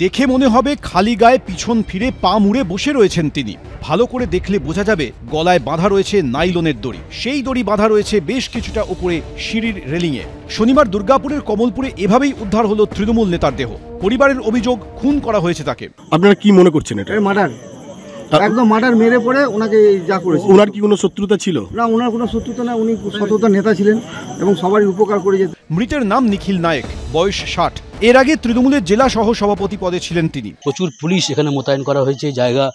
দেখে মনে হবে খালি গায়ে পিছন ফিরে পা মুড়ে বসে রয়েছেন তিনি। ভালো করে দেখলে বোঝা যাবে গলায় বাঁধা রয়েছে নাইলনের দড়ি, সেই দড়ি বাঁধা রয়েছে বেশ কিছুটা উপরে সিঁড়ির রেলিংয়ে। শনিবার দুর্গাপুরের কমলপুরে এভাবেই উদ্ধার হলো তৃণমূল নেতার দেহ। পরিবারের অভিযোগ খুন করা হয়েছে তাকে। আপনারা কি মনে করছেন? এটা মার্ডার, একদম মার্ডার, মেরে পড়ে ওনাকে যা করেছে। ওনার কি কোনো শত্রুতা ছিল? না, ওনার কোনো শত্রুতা না, উনি সততার নেতা ছিলেন এবং সবারই উপকার করে যেতেন। মৃতের নাম নিখিল নায়েক, বয়স 60। এর আগে তৃণমূলের জেলা সহ সভাপতি পদে ছিলেন তিনি। প্রচুর পুলিশ এখানে মোতায়েন করা হয়েছে, জায়গা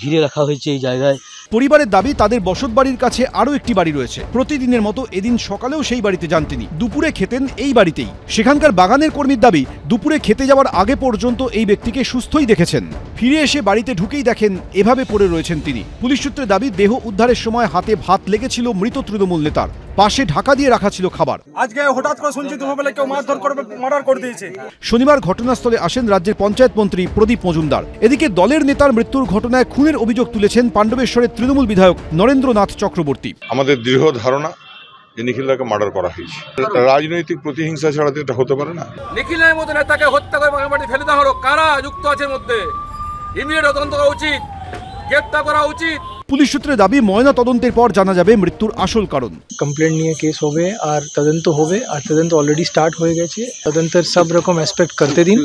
ঘিরে রাখা হয়েছে এই জায়গায়। পরিবারের দাবি তাদের বসত বাড়ির কাছে আরও একটি বাড়ি রয়েছে। প্রতিদিনের মতো এদিন সকালেও সেই বাড়িতে যান তিনি। দুপুরে খেতেন এই বাড়িতেই। সেখানকার বাগানের কর্মীর দাবি দুপুরে খেতে যাওয়ার আগে পর্যন্ত এই ব্যক্তিকে সুস্থই দেখেছেন। ফিরে এসে বাড়িতে ঢুকেই দেখেন এভাবে পড়ে রয়েছেন তিনি। পুলিশ সূত্রে দাবি দেহ উদ্ধারের সময় হাতে ভাত লেগেছিল মৃত তৃণমূল নেতার, পাশে ঢাকা দিয়ে রাখা ছিল খাবার। আজকে হঠাৎ করে শুনছি দুপুরবেলা কেউ মারধর করবে, মার্ডার করে দিয়েছে। শনিবার ঘটনাস্থলে আসেন রাজ্যের পঞ্চায়েত মন্ত্রী প্রদীপ মজুমদার। এদিকে দলের নেতার মৃত্যুর ঘটনায় খুনের অভিযোগ তুলেছেন পাণ্ডবেশ্বরের তৃণমূল বিধায়ক নরেন্দ্রনাথ চক্রবর্তী। আমাদের দৃঢ় ধারণা যে নিখিলদাকে মার্ডার করা হয়েছে। রাজনৈতিক প্রতিহিংসা ছাড়া তো এটা হতে পারে না। নিখিলের মতো নেতাকে হত্যা করে বাগানবাড়ি ফেলে দেওয়া হলো, কারা যুক্ত আছে মধ্যে ইমিডিয়েট তদন্ত করা উচিত, গ্রেফতার করা উচিত। পুলিশ সূত্রে দাবি ময়না তদন্তের পর জানা যাবে মৃত্যুর আসল কারণ। কমপ্লেন নিয়ে কেস হবে আর তদন্ত হবে, আর তদন্ত অলরেডি স্টার্ট হয়ে গেছে। তদন্তের সব রকম অ্যাসপেক্ট করতে দিন,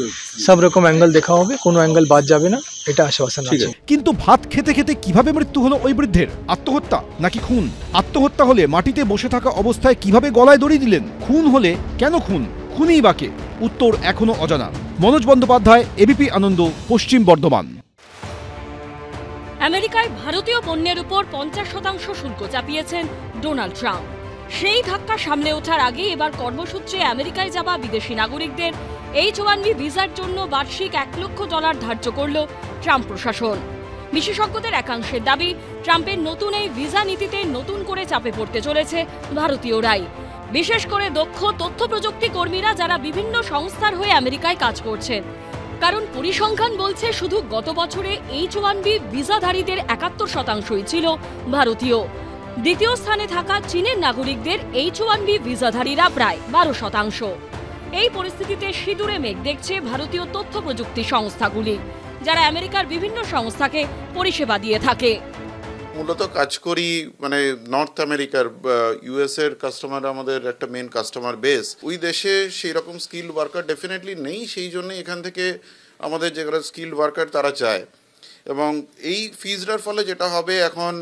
সব রকম অ্যাঙ্গেল দেখা হবে, কোনো অ্যাঙ্গেল বাদ যাবে না, এটা আশ্বাসন আছে। কিন্তু ভাত খেতে খেতে কিভাবে মৃত্যু হলো ওই বৃদ্ধের? আত্মহত্যা নাকি খুন? আত্মহত্যা হলে মাটিতে বসে থাকা অবস্থায় কিভাবে গলায় দড়ি দিলেন? খুন হলে কেন খুন? খুনিই বাকে? উত্তর এখনো অজানা। মনোজ বন্দ্যোপাধ্যায়, এবিপি আনন্দ, পশ্চিম বর্ধমান। আমেরিকায় ভারতীয় পণ্যের উপর 50% শুল্ক চাপিয়েছেন ডোনাল্ড ট্রাম্প। সেই ধাক্কা সামলে ওঠার আগে এবার কর্মসূত্রে আমেরিকায় যাওয়া বিদেশি নাগরিকদের H-1B ভিসার জন্য বার্ষিক $1 লক্ষ ধার্য করল ট্রাম্প প্রশাসন। বিশেষজ্ঞদের একাংশের দাবি, ট্রাম্পের নতুন এই ভিসা নীতিতে নতুন করে চাপে পড়তে চলেছে ভারতীয়রাই, বিশেষ করে দক্ষ তথ্য প্রযুক্তি কর্মীরা যারা বিভিন্ন সংস্থার হয়ে আমেরিকায় কাজ করছেন। কারণ পরিসংখ্যান বলছে শুধু গত বছরে H-1B ভিসাধারীদের 71%ই ছিল ভারতীয়। দ্বিতীয় স্থানে থাকা চীনের নাগরিকদের H-1B ভিসাধারীরা প্রায় 12%। এই পরিস্থিতিতে সিঁদুরে মেঘ দেখছে ভারতীয় তথ্য প্রযুক্তি সংস্থাগুলি, যারা আমেরিকার বিভিন্ন সংস্থাকে পরিষেবা দিয়ে থাকে। মূলত কাজ করি মানে নর্থ আমেরিকার ইউএস এর কাস্টমার আমাদের একটা মেন কাস্টমার বেস। ওই দেশে সেই রকম স্কিল ওয়ার্কার ডেফিনেটলি নেই, সেই জন্য এখান থেকে আমাদের যেগুলো স্কিল ওয়ার্কার তারা চায়। এবং এই ফিজটার ফলে যেটা হবে এখন,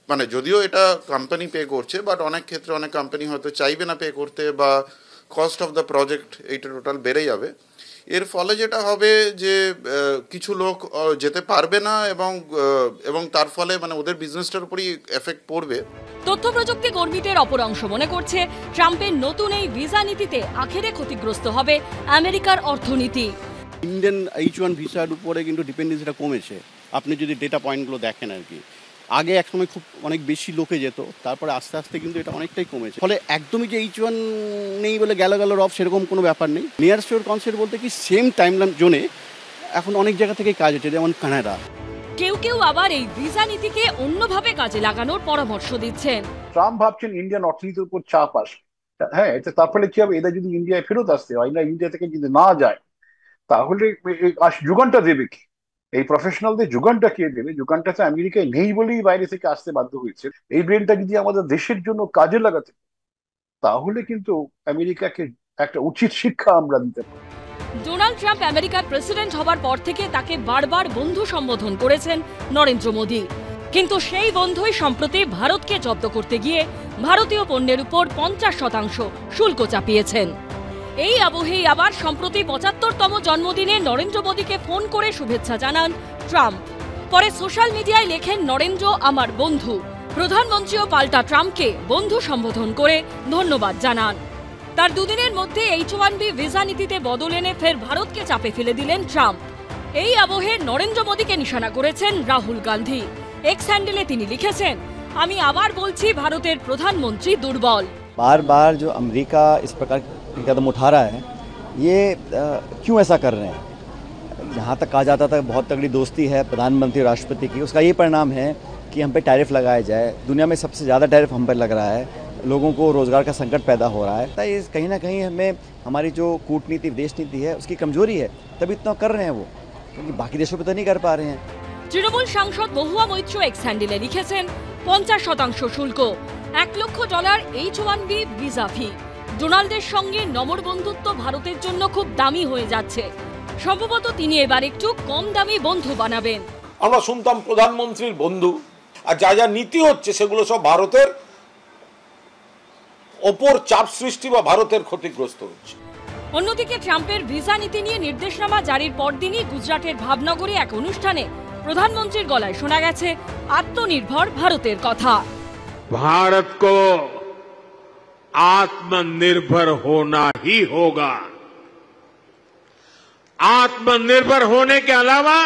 মানে যদিও এটা কোম্পানি পে করছে, বাট অনেক ক্ষেত্রে অনেক কোম্পানি হয়তো চাইবে না পে করতে, বা কস্ট অফ দ্য প্রজেক্ট এইটা টোটাল বেড়ে যাবে। এর ফলে যেটা হবে যে কিছু লোক যেতে পারবে না, এবং তার ফলে মানে ওদের বিজনেসটার উপরই এফেক্ট পড়বে। তথ্য প্রযুক্তি কর্মীদের অপর অংশ মনে করছে, ট্রাম্পের নতুন এই ভিসা নীতিতে আখেরে ক্ষতিগ্রস্ত হবে আমেরিকার অর্থনীতি। ইন্ডিয়ান H-1 ভিসার উপরে কিন্তু ডিপেন্ডেন্সিটা কমেছে। আপনি যদি ডেটা পয়েন্টগুলো দেখেন আর কি, আগে একসময় খুব অনেক বেশি লোকে যেত, তারপরে আস্তে আস্তে কিন্তু এটা অনেকটাই কমেছে। ফলে একদমই যে H-1 নেই বলে গেল রব সেরকম কোনো ব্যাপার নেই। নিয়ার শিওর কনসেপ্ট বলতে কি সেম টাইমলাইন জোনে এখন অনেক জায়গা থেকে কাজ হচ্ছে, যেমন কানাডা। কেউ কেউ আবার এই ভিসা নীতিকে অন্যভাবে কাজে লাগানোর পরামর্শ দিচ্ছেন। ট্রাম্প ভাবছেন ইন্ডিয়ান অর্থনীতির উপর চাপ আসবে, হ্যাঁ, তার ফলে কি হবে, এদের যদি ইন্ডিয়ায় ফেরত আসতে হয় না, ইন্ডিয়া থেকে যদি না যায়, তাহলে যোগানটা দেবে কি? এই প্রফেশনালদের যোগানটা কে দেবে? যোগানটা তো আমেরিকায় নেই বলেই বাইরে থেকে আসতে বাধ্য হয়েছে। এই ব্রেনটা যদি আমাদের দেশের জন্য কাজে লাগাতে, তাহলে কিন্তু আমেরিকাকে একটা উচিত শিক্ষা আমরা দিতে পারি। ডোনাল্ড ট্রাম্প আমেরিকার প্রেসিডেন্ট হবার পর থেকে তাকে বারবার বন্ধু সম্বোধন করেছেন নরেন্দ্র মোদী, কিন্তু সেই বন্ধুই সম্প্রতি ভারতকে জব্দ করতে গিয়ে ভারতীয় পণ্যের উপর 50% শুল্ক চাপিয়েছেন। এই আবহেই আবার সম্প্রতি 75তম জন্মদিনে নরেন্দ্র মোদীকে ফোন করে শুভেচ্ছা জানান ট্রাম্প। পরে সোশ্যাল মিডিয়ায় লেখেন, নরেন্দ্র আমার বন্ধু। প্রধানমন্ত্রীও পাল্টা ট্রাম্পকে বন্ধু সম্বোধন করে ধন্যবাদ জানান। তার দুদিনের মধ্যে H-1B ভিসা নীতিতে বদল এনে ফের ভারতকে চাপে ফেলে দিলেন ট্রাম্প। এই আবহে নরেন্দ্র মোদীকে নিশানা করেছেন রাহুল গান্ধী। এক্স হ্যান্ডেলে তিনি লিখেছেন, আমি আবার বলছি ভারতের প্রধানমন্ত্রী দুর্বল। बार बार जो अमेरिका इस प्रकार के कदम उठा रहा है, ये क्यों ऐसा कर रहे हैं? जहाँ तक कहा जाता था बहुत तगड़ी दोस्ती है प्रधानमंत्री और राष्ट्रपति की, उसका ये परिणाम है कि हम पे टैरिफ लगाया जाए। दुनिया में सबसे ज़्यादा टैरिफ हम पर लग रहा है, लोगों को रोज़गार का संकट पैदा हो रहा है। ये कहीं ना कहीं हमें हमारी जो कूटनीति विदेश नीति है उसकी कमजोरी है, तभी इतना कर रहे हैं वो। क्योंकि बाकी देशों पे तो नहीं कर पा रहे हैं। তৃণমূল সাংসদ মহুয়া মৈত্র এক্স হ্যান্ডেলে লিখেছেন 50% শুল্ক, $1 লক্ষ H1B ভিসা ফি। ডোনাল্ডের সঙ্গে নমর বন্ধুত্ব ভারতের জন্য খুব দামি হয়ে যাচ্ছে। সম্ভবত তিনি এবার একটু কম দামি বন্ধু বানাবেন। আমরা শুনতাম প্রধানমন্ত্রীর বন্ধু, আর যা যা নীতি হচ্ছে সেগুলো সব ভারতের ওপর চাপ সৃষ্টি বা ভারতের ক্ষতিগ্রস্ত হচ্ছে। অন্যদিকে ট্রাম্পের ভিসা নীতি নিয়ে নির্দেশনামা জারির পরদিনই গুজরাটের ভাবনগরে এক অনুষ্ঠানে প্রধানমন্ত্রীর গলায় শোনা গেছে আত্মনির্ভর ভারতের কথা। भारत को आत्मनिर्भर होना ही होगा। आत्मनिर्भर होने के अलावा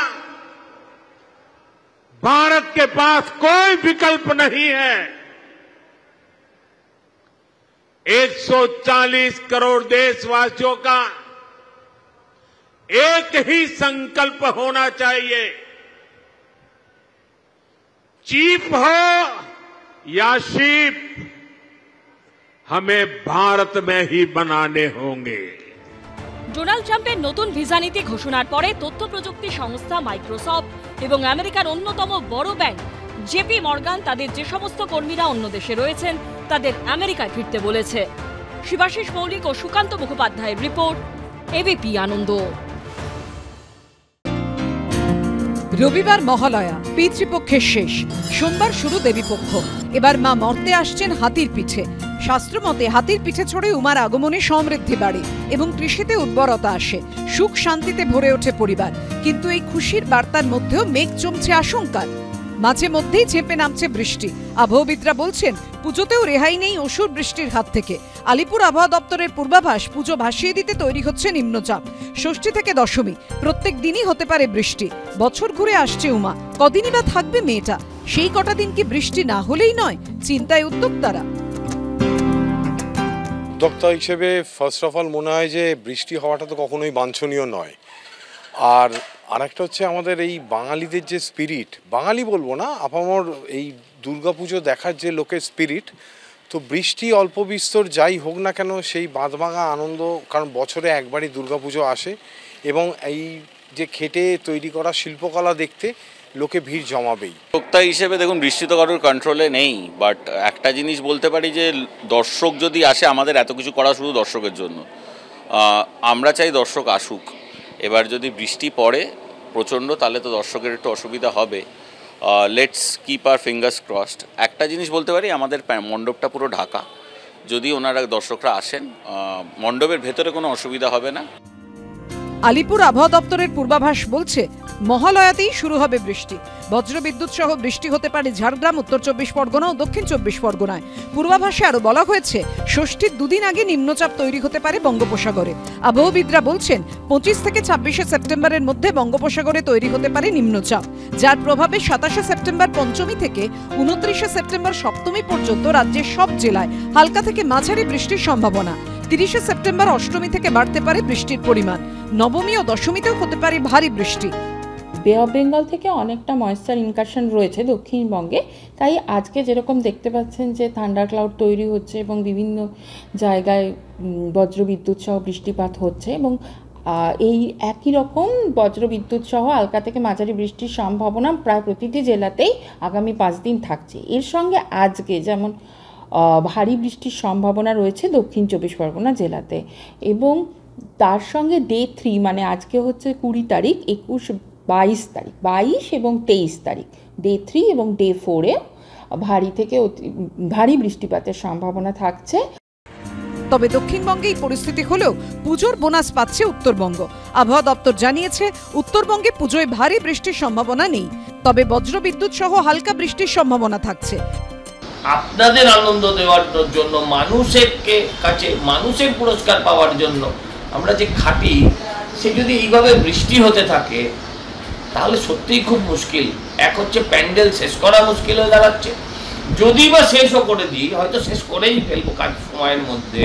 भारत के पास कोई विकल्प नहीं है। 140 करोड़ देशवासियों का एक ही संकल्प होना चाहिए, चीप हो या शीप, हमें भारत में ही बनाने होंगे। ডোনাল্ড ট্রাম্পের নতুন ভিসা নীতি ঘোষণার পরে তথ্য প্রযুক্তি সংস্থা মাইক্রোসফট এবং আমেরিকার অন্যতম বড় ব্যাংক জেপি মর্গান তাদের যে সমস্ত কর্মীরা অন্য দেশে রয়েছেন তাদের আমেরিকায় ফিরতে বলেছে। শিবাশিস মৌলিক ও সুকান্ত মুখোপাধ্যায়ের রিপোর্ট, এবিপি আনন্দ। রবিবার মহালয়া, পিতৃপক্ষের শেষ, সোমবার শুরু দেবীপক্ষ। এবার মা মর্তে আসছেন হাতির পিঠে। শাস্ত্রমতে হাতির পিঠে চড়ে উমার আগমনে সমৃদ্ধি বাড়ে এবং কৃষিতে উর্বরতা আসে, সুখ শান্তিতে ভরে ওঠে পরিবার। কিন্তু এই খুশির বার্তার মধ্যেও মেঘ জমছে আশঙ্কার। মাঝে মধ্যেই ঝেঁপে নামছে বৃষ্টি। আবহবিদরা বলছেন পুজোতেও রেহাই নেই অসুর বৃষ্টির হাত থেকে। আলিপুর আবহাওয়া দপ্তরের পূর্বাভাস, পুজো ভাসিয়ে দিতে তৈরি হচ্ছে নিম্নচাপ। ষষ্ঠী থেকে দশমী প্রত্যেক দিনই হতে পারে বৃষ্টি। বছর ঘুরে আসছে উমা, কদিনই বা থাকবে মেয়েটা? সেই কটা দিন কি বৃষ্টি না হলেই নয়? চিন্তায় উদ্যোক্তারা। উদ্যোক্তা হিসেবে ফার্স্ট অফ অল মনে হয় যে বৃষ্টি হওয়াটা তো কখনোই বাঞ্ছনীয় নয়। আর আরেকটা হচ্ছে আমাদের এই বাঙালিদের যে স্পিরিট, বাঙালি বলবো না, আপামর এই দুর্গাপুজো দেখার যে লোকের স্পিরিট, তো বৃষ্টি অল্প বিস্তর যাই হোক না কেন সেই বাঁধভাঙা আনন্দ, কারণ বছরে একবারই দুর্গাপুজো আসে এবং এই যে খেটে তৈরি করা শিল্পকলা দেখতে লোকে ভিড় জমাবেই। উদ্যোক্তা হিসেবে দেখুন, বৃষ্টি তো কারোর কন্ট্রোলে নেই, বাট একটা জিনিস বলতে পারি যে দর্শক যদি আসে, আমাদের এত কিছু করা শুধু দর্শকের জন্য, আমরা চাই দর্শক আসুক। এবার যদি বৃষ্টি পড়ে প্রচণ্ড তাহলে তো দর্শকের একটু অসুবিধা হবে। Let's keep our fingers crossed. একটা জিনিস বলতে পারি, আমাদের মণ্ডপটা পুরো ঢাকা, যদি ওনারা দর্শকরা আসেন মণ্ডপের ভেতরে কোনো অসুবিধা হবে না। আলিপুর আবহাওয়া দপ্তরের পূর্বাভাস বলছে মহালয়াতেই শুরু হবে বৃষ্টি। বজ্রবিদ্যুৎ সহ বৃষ্টি হতে পারে ঝাড়গ্রাম, উত্তর 24 পরগনা ও দক্ষিণ 24 পরগনায়। পূর্বাভাসে আরো বলা হয়েছে ষষ্ঠীর দুদিন আগে নিম্নচাপ তৈরি হতে পারে বঙ্গোপসাগরে। আবহবিদরা বলছেন 25 থেকে 26 সেপ্টেম্বরের মধ্যে বঙ্গোপসাগরে তৈরি হতে পারে নিম্নচাপ, যার প্রভাবে 27 সেপ্টেম্বর পঞ্চমী থেকে 29 সেপ্টেম্বর সপ্তমী পর্যন্ত রাজ্যের সব জেলায় হালকা থেকে মাঝারি বৃষ্টির সম্ভাবনা। 30 সেপ্টেম্বর অষ্টমী থেকে বাড়তে পারে বৃষ্টির পরিমাণ। নবমী ও দশমীতেও হতে পারে ভারী বৃষ্টি। বে অফ বেঙ্গল থেকে অনেকটা ময়েশ্চার ইনকারশন রয়েছে দক্ষিণবঙ্গে, তাই আজকে যেরকম দেখতে পাচ্ছেন যে থান্ডার ক্লাউড তৈরি হচ্ছে এবং বিভিন্ন জায়গায় বজ্রবিদ্যুৎ সহ বৃষ্টিপাত হচ্ছে এবং এই একই রকম বজ্রবিদ্যুৎ সহ হালকা থেকে মাঝারি বৃষ্টির সম্ভাবনা প্রায় প্রতিটি জেলাতেই আগামী 5 দিন থাকছে। এর সঙ্গে আজকে যেমন ভারী বৃষ্টির সম্ভাবনা রয়েছে দক্ষিণ 24 পরগনা জেলাতে, এবং তার সঙ্গে ডে 3 মানে আজকে হচ্ছে 20 তারিখ, 21, 22 তারিখ, 22 এবং 23 তারিখ ডে 3 এবং ডে 4-এ ভারী থেকে ভারী বৃষ্টিপাতের সম্ভাবনা থাকছে। তবে দক্ষিণবঙ্গে এই পরিস্থিতি হলেও পুজোর বোনাস পাচ্ছে উত্তরবঙ্গ। আবহাওয়া দপ্তর জানিয়েছে উত্তরবঙ্গে পুজোয় ভারী বৃষ্টির সম্ভাবনা নেই, তবে বজ্রবিদ্যুৎ সহ হালকা বৃষ্টির সম্ভাবনা থাকছে। আপনাদের আনন্দ দেওয়ার জন্য, মানুষের কাছে মানুষের পুরস্কার পাওয়ার জন্য আমরা যে খাটি, সে যদি এইভাবে বৃষ্টি হতে থাকে তাহলে সত্যিই খুব মুশকিল। এক হচ্ছে প্যান্ডেল শেষ করা মুশকিল হয়ে দাঁড়াচ্ছে, যদি বা শেষও করে দিই, হয়তো শেষ করেই ফেলবো কাজ সময়ের মধ্যে,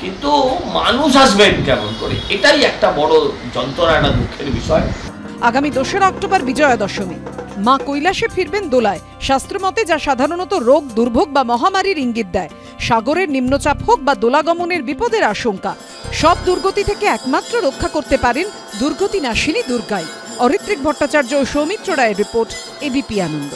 কিন্তু মানুষ আসবেন কেমন করে, এটাই একটা বড় যন্ত্রণা, একটা দুঃখের বিষয়। আগামী 2রা অক্টোবর বিজয়া দশমী। মা কৈলাসে ফিরবেন দোলায়, শাস্ত্রমতে যা সাধারণত রোগ, দুর্ভোগ বা মহামারীর ইঙ্গিত দেয়। সাগরের নিম্নচাপ হোক বা দোলাগমনের বিপদের আশঙ্কা, সব দুর্গতি থেকে একমাত্র রক্ষা করতে পারেন দুর্গতি নাশিনী দুর্গাই। অরিত্রিক ভট্টাচার্য ও সৌমিত্র রায়ের রিপোর্ট, এবিপি আনন্দ।